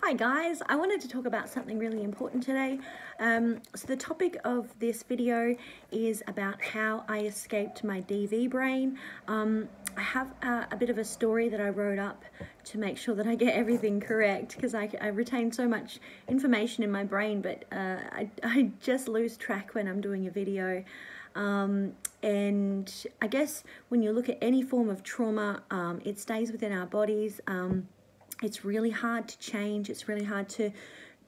Hi guys, I wanted to talk about something really important today. So the topic of this video is about how I escaped my DV brain. I have a bit of a story that I wrote up to make sure that I get everything correct, because I retain so much information in my brain, but I just lose track when I'm doing a video. And I guess when you look at any form of trauma, it stays within our bodies. It's really hard to change. It's really hard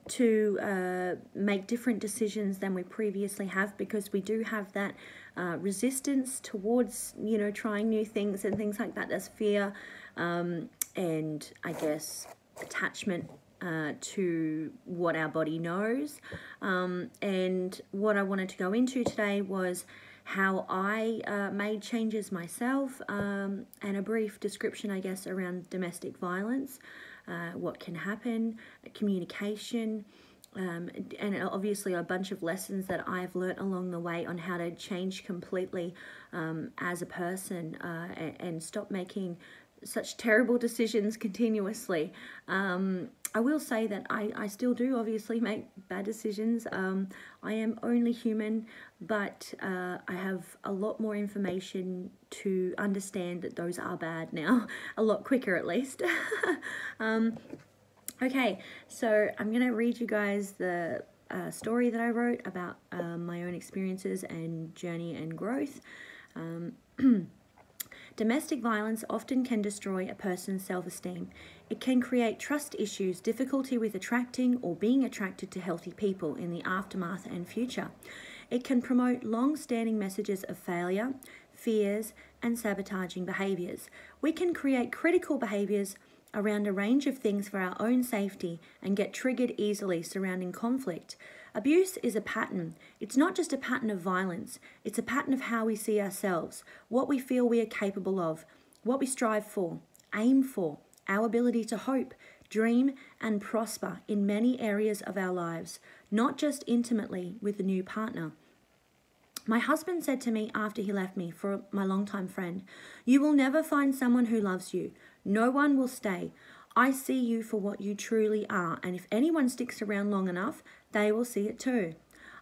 to make different decisions than we previously have, because we do have that resistance towards, trying new things and things like that. There's fear and I guess attachment to what our body knows. And what I wanted to go into today was how I made changes myself, and a brief description, I guess, around domestic violence, what can happen, communication, and obviously a bunch of lessons that I've learnt along the way on how to change completely as a person, and stop making such terrible decisions continuously. I will say that I still do obviously make bad decisions. I am only human, but I have a lot more information to understand that those are bad now, a lot quicker at least. Okay, so I'm going to read you guys the story that I wrote about my own experiences and journey and growth. Domestic violence often can destroy a person's self-esteem. It can create trust issues, difficulty with attracting or being attracted to healthy people in the aftermath and future. It can promote long-standing messages of failure, fears, and sabotaging behaviours. We can create critical behaviours around a range of things for our own safety and get triggered easily surrounding conflict. Abuse is a pattern. It's not just a pattern of violence. It's a pattern of how we see ourselves, what we feel we are capable of, what we strive for, aim for, our ability to hope, dream, and prosper in many areas of our lives, not just intimately with a new partner. My husband said to me after he left me for my longtime friend, "You will never find someone who loves you. No one will stay. I see you for what you truly are, and if anyone sticks around long enough, they will see it too."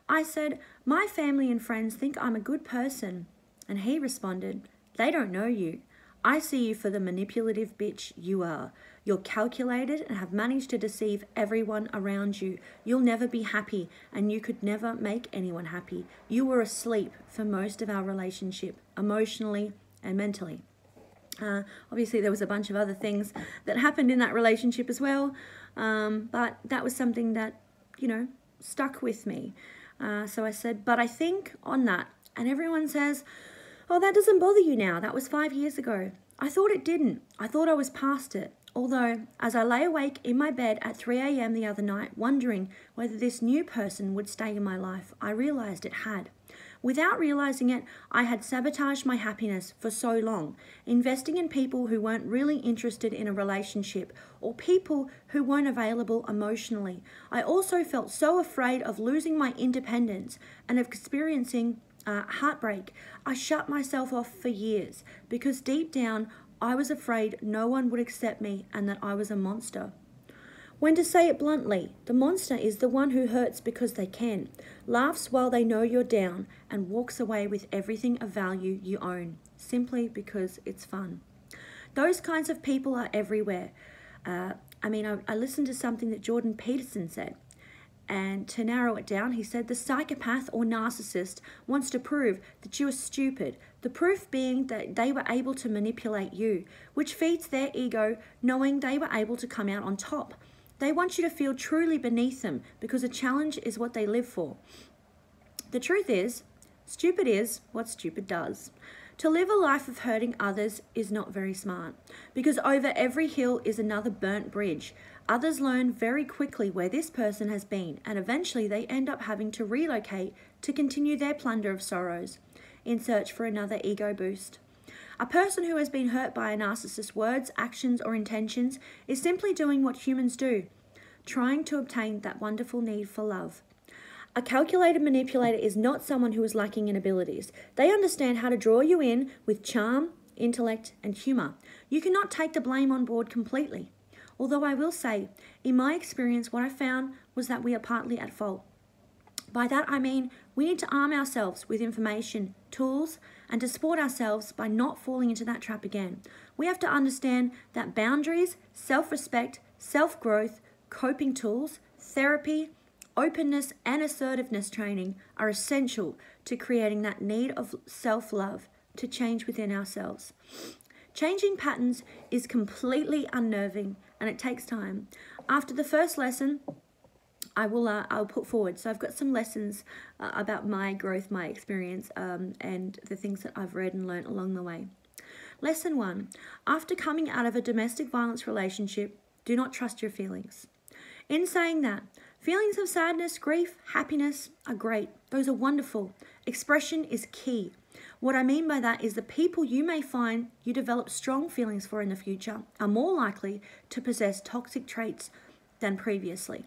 I said, "My family and friends think I'm a good person." And he responded, "They don't know you. I see you for the manipulative bitch you are. You're calculated and have managed to deceive everyone around you. You'll never be happy, and you could never make anyone happy. You were asleep for most of our relationship, emotionally and mentally." Obviously, there was a bunch of other things that happened in that relationship as well, but that was something that, stuck with me. So I said, "But I think on that," and everyone says, "Oh, that doesn't bother you now. That was 5 years ago." I thought it didn't. I thought I was past it. Although, as I lay awake in my bed at 3 a.m. the other night, wondering whether this new person would stay in my life, I realised it had. Without realising it, I had sabotaged my happiness for so long, investing in people who weren't really interested in a relationship or people who weren't available emotionally. I also felt so afraid of losing my independence and of experiencing heartbreak. I shut myself off for years because deep down I was afraid no one would accept me and that I was a monster. When to say it bluntly, the monster is the one who hurts because they can, laughs while they know you're down, and walks away with everything of value you own, simply because it's fun. Those kinds of people are everywhere. I listened to something that Jordan Peterson said, and to narrow it down, he said, "The psychopath or narcissist wants to prove that you are stupid, the proof being that they were able to manipulate you, which feeds their ego knowing they were able to come out on top. They want you to feel truly beneath them because a challenge is what they live for. The truth is, stupid is what stupid does. To live a life of hurting others is not very smart, because over every hill is another burnt bridge. Others learn very quickly where this person has been, and eventually they end up having to relocate to continue their plunder of sorrows in search for another ego boost. A person who has been hurt by a narcissist's words, actions, or intentions is simply doing what humans do, trying to obtain that wonderful need for love. A calculated manipulator is not someone who is lacking in abilities. They understand how to draw you in with charm, intellect, and humour. You cannot take the blame on board completely. Although I will say, in my experience, what I found was that we are partly at fault. By that I mean we need to arm ourselves with information, tools, and to support ourselves by not falling into that trap again. We have to understand that boundaries, self-respect, self-growth, coping tools, therapy, openness, and assertiveness training are essential to creating that need of self-love to change within ourselves. Changing patterns is completely unnerving and it takes time. After the first lesson, I'll put forward. So I've got some lessons about my growth, my experience, and the things that I've read and learned along the way. Lesson 1. After coming out of a domestic violence relationship, do not trust your feelings. In saying that, feelings of sadness, grief, happiness are great. Those are wonderful. Expression is key. What I mean by that is the people you may find you develop strong feelings for in the future are more likely to possess toxic traits than previously.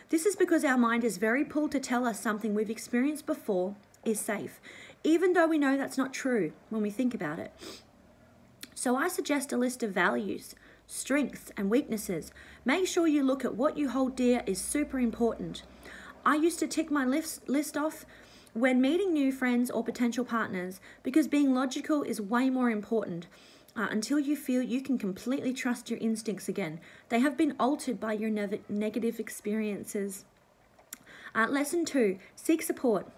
This is because our mind is very pulled to tell us something we've experienced before is safe, even though we know that's not true when we think about it. So I suggest a list of values, strengths, and weaknesses. Make sure you look at what you hold dear is super important. I used to tick my list off when meeting new friends or potential partners because being logical is way more important. Until you feel you can completely trust your instincts again. They have been altered by your negative experiences. Lesson 2, seek support.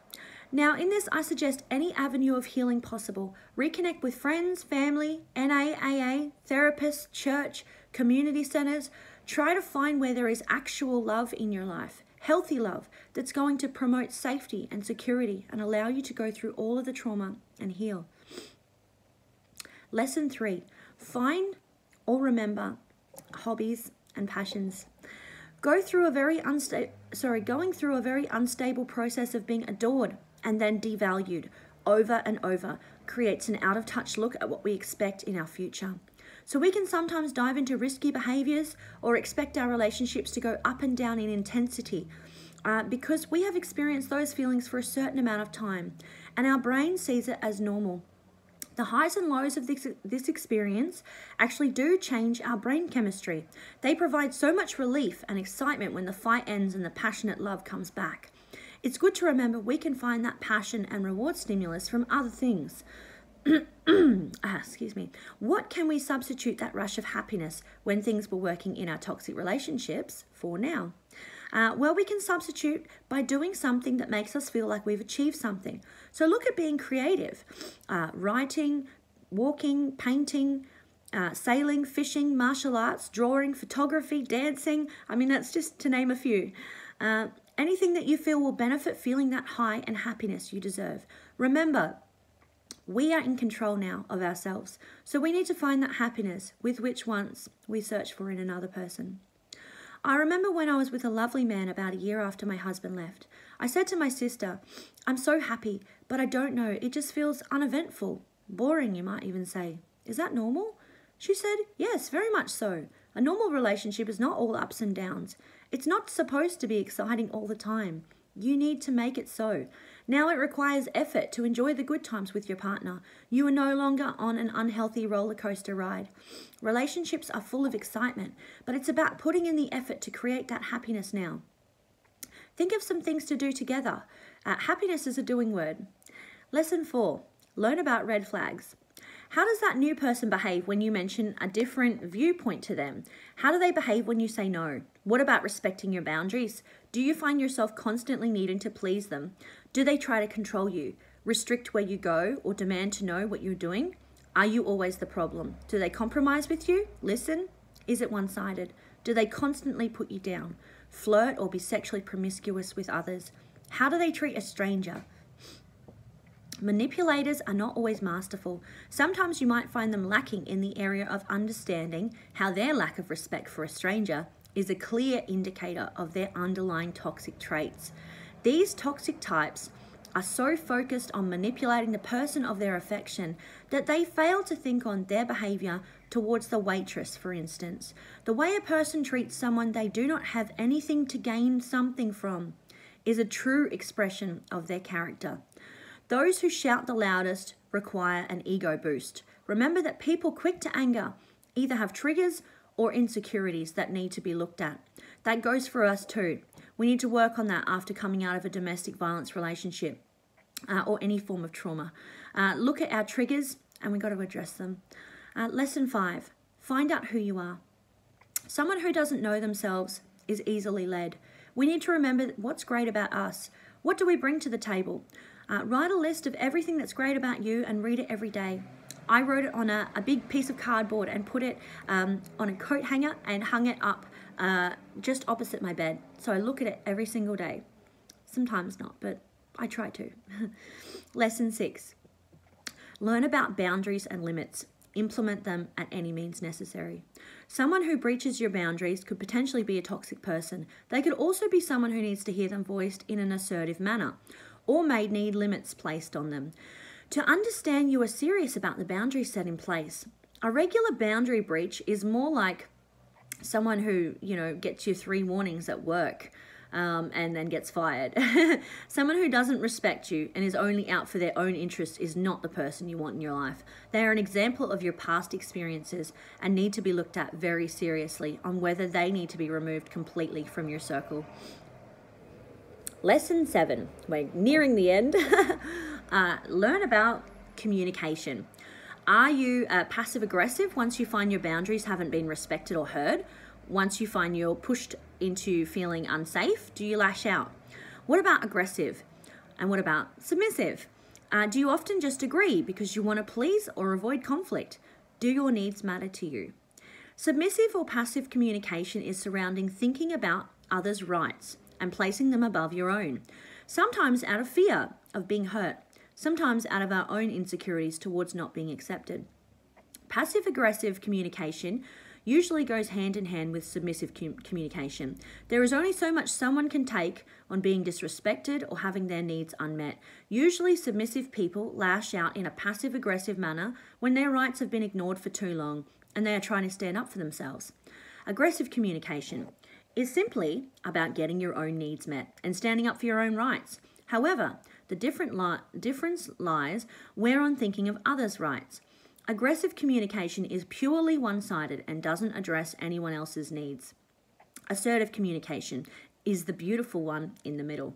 Now in this, I suggest any avenue of healing possible. Reconnect with friends, family, NA, AA, therapists, church, community centers. Try to find where there is actual love in your life. Healthy love that's going to promote safety and security and allow you to go through all of the trauma and heal. Lesson 3, find or remember hobbies and passions. Going through a very unstable process of being adored and then devalued over and over creates an out of touch look at what we expect in our future. So we can sometimes dive into risky behaviors or expect our relationships to go up and down in intensity because we have experienced those feelings for a certain amount of time and our brain sees it as normal. The highs and lows of this experience actually do change our brain chemistry. They provide so much relief and excitement when the fight ends and the passionate love comes back. It's good to remember we can find that passion and reward stimulus from other things. Excuse me. What can we substitute that rush of happiness when things were working in our toxic relationships for now? Well, we can substitute by doing something that makes us feel like we've achieved something. So look at being creative. Writing, walking, painting, sailing, fishing, martial arts, drawing, photography, dancing. I mean, that's just to name a few. Anything that you feel will benefit feeling that high and happiness you deserve. Remember, we are in control now of ourselves. So we need to find that happiness with which once we search for in another person. I remember when I was with a lovely man about a year after my husband left. I said to my sister, I'm so happy, but I don't know, it just feels uneventful. Boring, you might even say. Is that normal? She said, yes, very much so. A normal relationship is not all ups and downs. It's not supposed to be exciting all the time. You need to make it so. Now it requires effort to enjoy the good times with your partner. You are no longer on an unhealthy roller coaster ride. Relationships are full of excitement, but it's about putting in the effort to create that happiness now. Think of some things to do together. Happiness is a doing word. Lesson 4, learn about red flags. How does that new person behave when you mention a different viewpoint to them? How do they behave when you say no? What about respecting your boundaries? Do you find yourself constantly needing to please them? Do they try to control you, restrict where you go, or demand to know what you're doing? Are you always the problem? Do they compromise with you? Listen? Is it one-sided? Do they constantly put you down? Flirt or be sexually promiscuous with others? How do they treat a stranger? Manipulators are not always masterful. Sometimes you might find them lacking in the area of understanding how their lack of respect for a stranger is a clear indicator of their underlying toxic traits. These toxic types are so focused on manipulating the person of their affection that they fail to think on their behavior towards the waitress, for instance. The way a person treats someone they do not have anything to gain something from is a true expression of their character. Those who shout the loudest require an ego boost. Remember that people quick to anger either have triggers or insecurities that need to be looked at. That goes for us too. We need to work on that after coming out of a domestic violence relationship or any form of trauma. Look at our triggers and we've got to address them. Lesson 5, find out who you are. Someone who doesn't know themselves is easily led. We need to remember what's great about us. What do we bring to the table? Write a list of everything that's great about you and read it every day. I wrote it on a big piece of cardboard and put it on a coat hanger and hung it up just opposite my bed. So I look at it every single day. Sometimes not, but I try to. Lesson 6. Learn about boundaries and limits. Implement them at any means necessary. Someone who breaches your boundaries could potentially be a toxic person. They could also be someone who needs to hear them voiced in an assertive manner, or may need limits placed on them. To understand you are serious about the boundaries set in place. A regular boundary breach is more like someone who, gets you 3 warnings at work and then gets fired. Someone who doesn't respect you and is only out for their own interests is not the person you want in your life. They are an example of your past experiences and need to be looked at very seriously on whether they need to be removed completely from your circle. Lesson 7. We're nearing the end. Learn about communication. Are you passive-aggressive once you find your boundaries haven't been respected or heard? Once you find you're pushed into feeling unsafe, do you lash out? What about aggressive? And what about submissive? Do you often just agree because you want to please or avoid conflict? Do your needs matter to you? Submissive or passive communication is surrounding thinking about others' rights and placing them above your own, sometimes out of fear of being hurt, sometimes out of our own insecurities towards not being accepted. Passive-aggressive communication usually goes hand in hand with submissive communication. There is only so much someone can take on being disrespected or having their needs unmet. Usually submissive people lash out in a passive-aggressive manner when their rights have been ignored for too long and they are trying to stand up for themselves. Aggressive communication is simply about getting your own needs met and standing up for your own rights. However, the difference lies where on thinking of others' rights. Aggressive communication is purely one-sided and doesn't address anyone else's needs. Assertive communication is the beautiful one in the middle.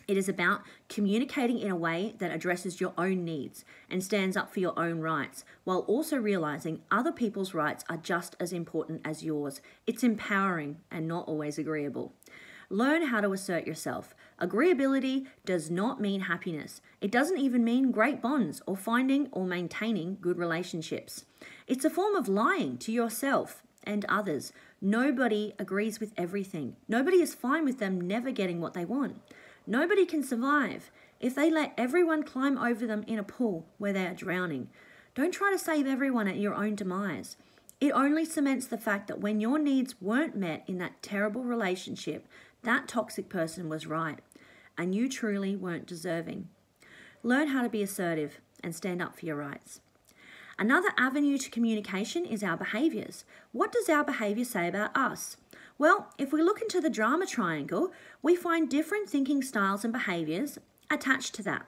It is about communicating in a way that addresses your own needs and stands up for your own rights, while also realizing other people's rights are just as important as yours. It's empowering and not always agreeable. Learn how to assert yourself. Agreeability does not mean happiness. It doesn't even mean great bonds or finding or maintaining good relationships. It's a form of lying to yourself and others. Nobody agrees with everything. Nobody is fine with them never getting what they want. Nobody can survive if they let everyone climb over them in a pool where they are drowning. Don't try to save everyone at your own demise. It only cements the fact that when your needs weren't met in that terrible relationship, that toxic person was right, and you truly weren't deserving. Learn how to be assertive and stand up for your rights. Another avenue to communication is our behaviours. What does our behaviour say about us? Well, if we look into the drama triangle, we find different thinking styles and behaviours attached to that,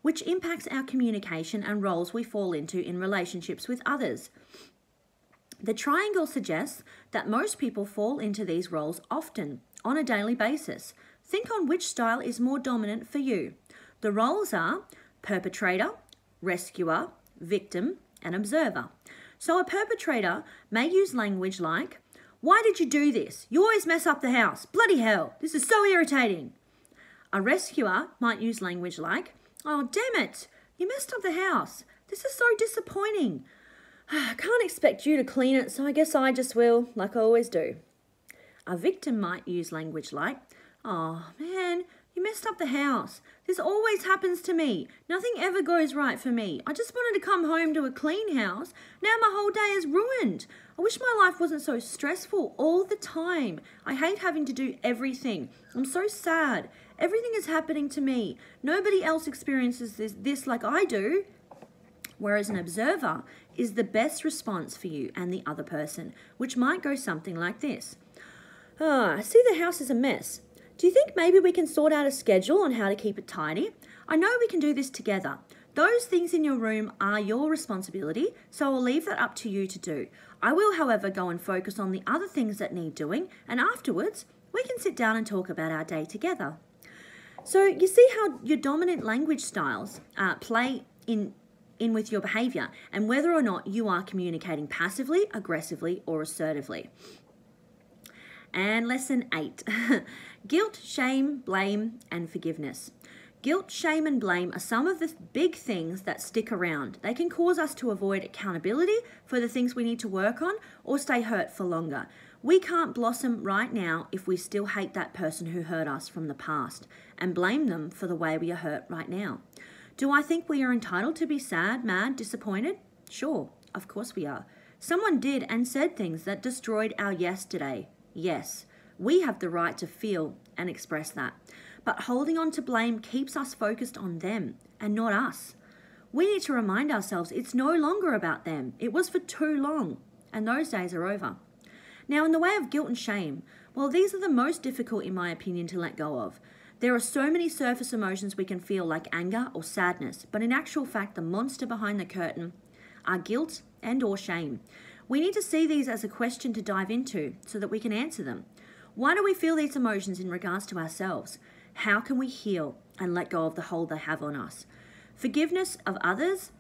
which impacts our communication and roles we fall into in relationships with others. The triangle suggests that most people fall into these roles often, on a daily basis. Think on which style is more dominant for you. The roles are perpetrator, rescuer, victim, and observer. So a perpetrator may use language like, "Why did you do this? You always mess up the house. Bloody hell, this is so irritating." A rescuer might use language like, "Oh, damn it, you messed up the house. This is so disappointing. I can't expect you to clean it, so I guess I just will, like I always do." A victim might use language like, "Oh man, you messed up the house. This always happens to me. Nothing ever goes right for me. I just wanted to come home to a clean house. Now my whole day is ruined. I wish my life wasn't so stressful all the time. I hate having to do everything. I'm so sad. Everything is happening to me. Nobody else experiences this like I do." Whereas an observer is the best response for you and the other person, which might go something like this. "I see the house is a mess. Do you think maybe we can sort out a schedule on how to keep it tidy? I know we can do this together. Those things in your room are your responsibility, so I'll leave that up to you to do. I will, however, go and focus on the other things that need doing, and afterwards, we can sit down and talk about our day together. So you see how your dominant language styles play in with your behavior and whether or not you are communicating passively, aggressively, or assertively. And lesson 8, guilt, shame, blame, and forgiveness. Guilt, shame, and blame are some of the big things that stick around. They can cause us to avoid accountability for the things we need to work on or stay hurt for longer. We can't blossom right now if we still hate that person who hurt us from the past and blame them for the way we are hurt right now. Do I think we are entitled to be sad, mad, disappointed? Sure, of course we are. Someone did and said things that destroyed our yesterday. Yes, we have the right to feel and express that. But holding on to blame keeps us focused on them and not us. We need to remind ourselves it's no longer about them. It was for too long, and those days are over. Now, in the way of guilt and shame, well, these are the most difficult, in my opinion, to let go of. There are so many surface emotions we can feel, like anger or sadness, but in actual fact, the monster behind the curtain are guilt and or shame. We need to see these as a question to dive into so that we can answer them. Why do we feel these emotions in regards to ourselves? How can we heal and let go of the hold they have on us? Forgiveness of others,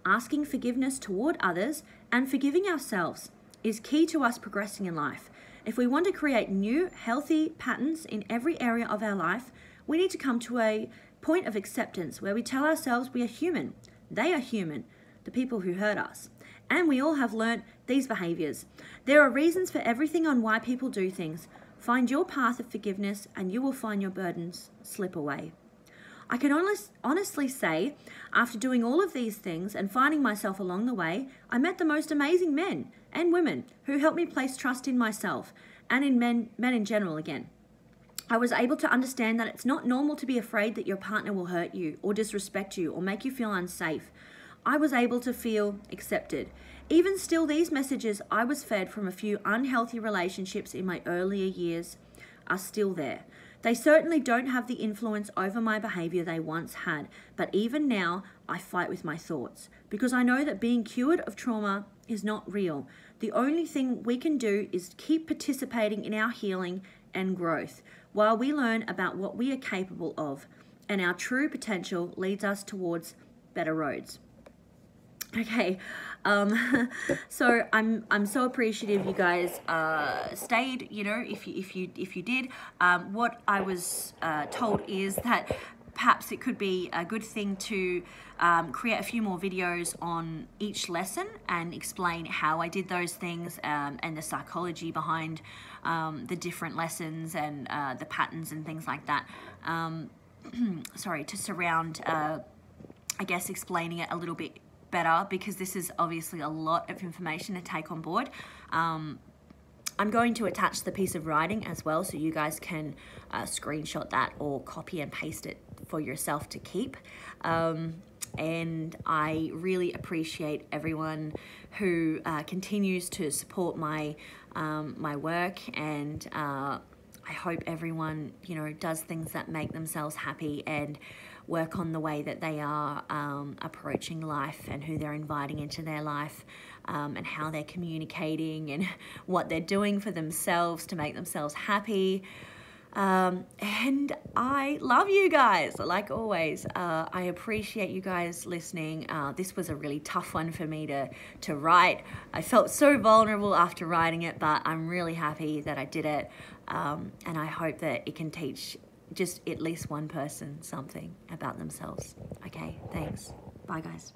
asking forgiveness toward others, and forgiving ourselves is key to us progressing in life. If we want to create new, healthy patterns in every area of our life, we need to come to a point of acceptance where we tell ourselves we are human. They are human, the people who hurt us. And we all have learnt these behaviors. There are reasons for everything on why people do things. Find your path of forgiveness and you will find your burdens slip away. I can honestly say, after doing all of these things and finding myself along the way, I met the most amazing men and women who helped me place trust in myself and in men in general again. I was able to understand that it's not normal to be afraid that your partner will hurt you or disrespect you or make you feel unsafe. I was able to feel accepted. Even still, these messages I was fed from a few unhealthy relationships in my earlier years are still there. They certainly don't have the influence over my behavior they once had, but even now I fight with my thoughts because I know that being cured of trauma is not real. The only thing we can do is keep participating in our healing and growth while we learn about what we are capable of, and our true potential leads us towards better roads. Okay, so I'm so appreciative you guys stayed. You know, if you did, what I was told is that perhaps it could be a good thing to create a few more videos on each lesson and explain how I did those things and the psychology behind the different lessons and the patterns and things like that. Sorry, to surround, I guess, explaining it a little bit better, because this is obviously a lot of information to take on board. I'm going to attach the piece of writing as well, so you guys can screenshot that or copy and paste it for yourself to keep. And I really appreciate everyone who continues to support my my work, and I hope everyone, you know, does things that make themselves happy and work on the way that they are approaching life and who they're inviting into their life, and how they're communicating and what they're doing for themselves to make themselves happy. And I love you guys, like always. I appreciate you guys listening. This was a really tough one for me to write. I felt so vulnerable after writing it, but I'm really happy that I did it. And I hope that it can teach just at least one person something about themselves. Okay, thanks. Bye, guys.